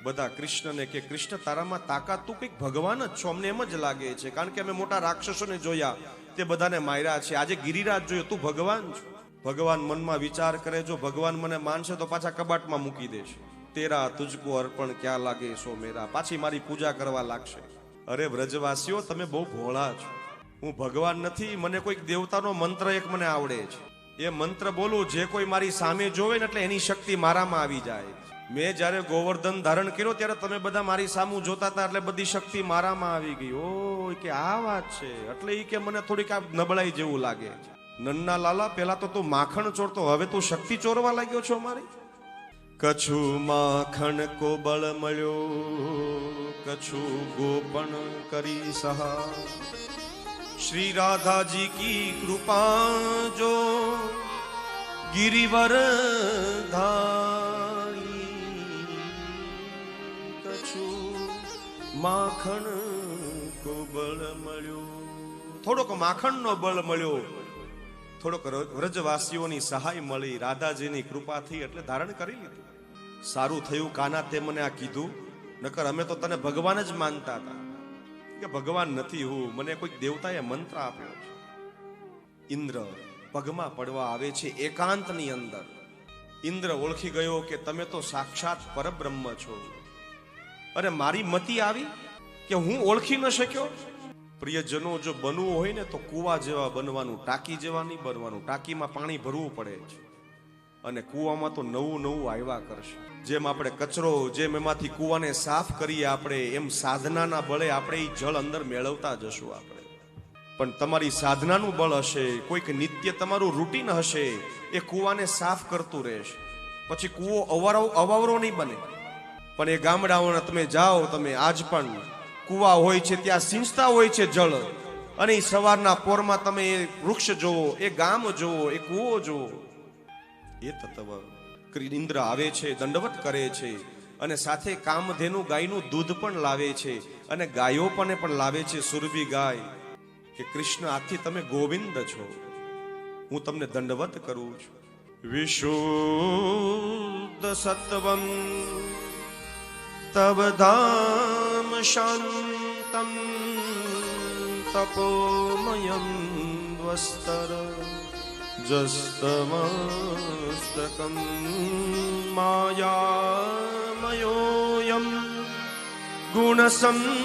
બધા કૃષ્ણને કે કૃષ્ણ તારામાં તાકાત, તું કંઈક ભગવાન જ છો, અમને એમ જ લાગે છે, કારણ કે અમે મોટા રાક્ષસોને જોયા, તે બધાને માર્યા છે, આજે ગિરિરાજ જોયો, તું ભગવાન છો. ભગવાન મનમાં વિચાર કરે, જો ભગવાન મને માનશે તો પાછા કબાટમાં મૂકી દેશે. તેરા તુજકો અર્પણ ક્યાં લાગે સો મેરા, પાછી મારી પૂજા કરવા લાગશે. અરે વ્રજવાસીઓ, તમે બહુ ભોળા છો. હું ભગવાન નથી, મને કોઈક દેવતાનો મંત્ર એક મને આવડે છે. એ મંત્ર બોલું, જે કોઈ મારી સામે જોવે ને એટલે એની શક્તિ મારામાં આવી જાય. મેં જ્યારે ગોવર્ધન ધારણ કર્યો ત્યારે તમે બધા મારી સામું જોતા હતા, એટલે બધી શક્તિ મારામાં આવી ગઈ. ઓ કે આ વાત છે, એટલે એ કે મને થોડીક આ નબળાઈ જેવું લાગે. નન્ના લાલા, પેલા તો તું માખણ ચોરતો, હવે તું શક્તિ ચોરવા લાગ્યો છો મારી. કछु માખણ કો બળ મળ્યો, કछु ગોપણ કરી સહા. श्री राधा जी की कृपा जो गिरिवर धाई, कछु माखण को बल મળ્યો. થોડોક માખણનો બળ મળ્યો, થોડોક વ્રજવાસીઓની સહાય મળી, રાધાજીની કૃપાથી એટલે ધારણ કરી લીધું. સારું થયું કાના તે મને આ કીધું, નકર અમે તો તને ભગવાન જ માનતા હતા કે ભગવાન નથી હું, મને કોઈક દેવતાએ મંત્ર આપ્યો છે. ઇન્દ્ર પગમાં પડવા આવે છે એકાંતની અંદર. ઇન્દ્ર ઓળખી ગયો કે તમે તો સાક્ષાત પરબ્રહ્મ છો. અને મારી મતિ આવી કે હું ઓળખી ન શક્યો. પ્રિયજનો, જો બનવું હોય ને તો કુવા જેવા બનવાનું, ટાંકી જેવા નહીં બનવાનું. ટાંકીમાં પાણી ભરવું પડે છે અને કુવામાં તો નવું નવું આવ્યા કરશે. જેમ આપણે કચરો, જેમ એમાંથી કુવાને સાફ કરીએ આપણે, એમ સાધનાના બળે આપણે એ જળ અંદર મેળવતા જશું આપણે. પણ તમારી સાધનાનું બળ હશે, કોઈક નિત્ય તમારું રૂટીન હશે, એ કુવાને સાફ કરતું રહેશે. પછી કુવો અવાવરો નહીં બને. પણ એ ગામડાઓના તમે જાઓ, તમે આજ પણ કુવા હોય છે ત્યાં સિંચતા હોય છે જળ, અને એ સવારના પોરમાં તમે એ વૃક્ષ જોવો, એ ગામ જોવો, એ કુવો જોવો. એ તત્વ ઇન્દ્ર આવે છે, દંડવત કરે છે, અને સાથે કામધેનુ ગાયનું દૂધ પણ લાવે છે, અને ગાયો પણ લાવે છે, સુરભી ગાય. કે કૃષ્ણ આથી તમે ગોવિંદ છો, હું તમને દંડવત કરું છું. વિશુદ્ધ સત્વમ તવ ધામ શાંતમ તપોમયમ દ્વસ્તર જસ્તમસ્તકમ માયામયોયમ ગુણસંપ્રવાહો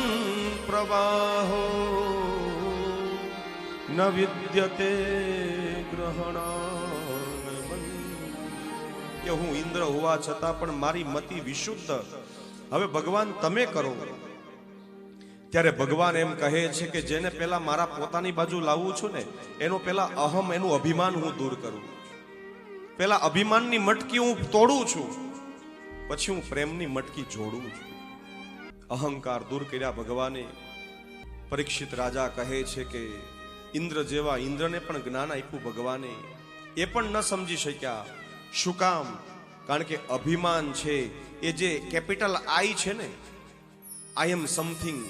ન વિદ્યતે ગ્રહણાન. કે હું ઇન્દ્ર હોવા છતાં પણ મારી મતિ વિશુદ્ધ. હવે ભગવાન તમે કરો. ત્યારે ભગવાન એમ કહે છે કે જેને પેલા મારા પોતાની બાજુ લાવવું છું ને, એનો પેલા અહમ, એનું અભિમાન હું દૂર કરું. પેલા અભિમાનની મટકી હું તોડું છું, પછી હું પ્રેમની મટકી જોડું છું. અહંકાર દૂર કર્યા ભગવાને. પરીક્ષિત રાજા કહે છે કે ઇન્દ્ર જેવા ઇન્દ્રને પણ જ્ઞાન આપ્યું ભગવાને, એ પણ ન સમજી શક્યા. શું કામ? કારણ કે અભિમાન છે એ જે કેપિટલ આઈ છે ને, આઈ એમ સમથિંગ,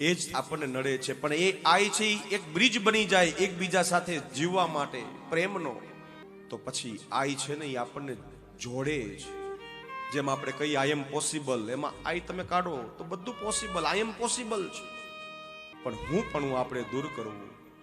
એ જ આપણને નડે છે. પણ એ આઈ છે એક બ્રિજ બની જાય એકબીજા સાથે જીવવા માટે પ્રેમનો, તો પછી આઈ છે ને એ આપણને જોડે છે. જેમ આપણે કહીએ આઈ એમ પોસિબલ, એમાં આઈ તમે કાઢો તો બધું પોસિબલ, આઈ એમ પોસિબલ છે. પણ હું આપણે દૂર કરવું.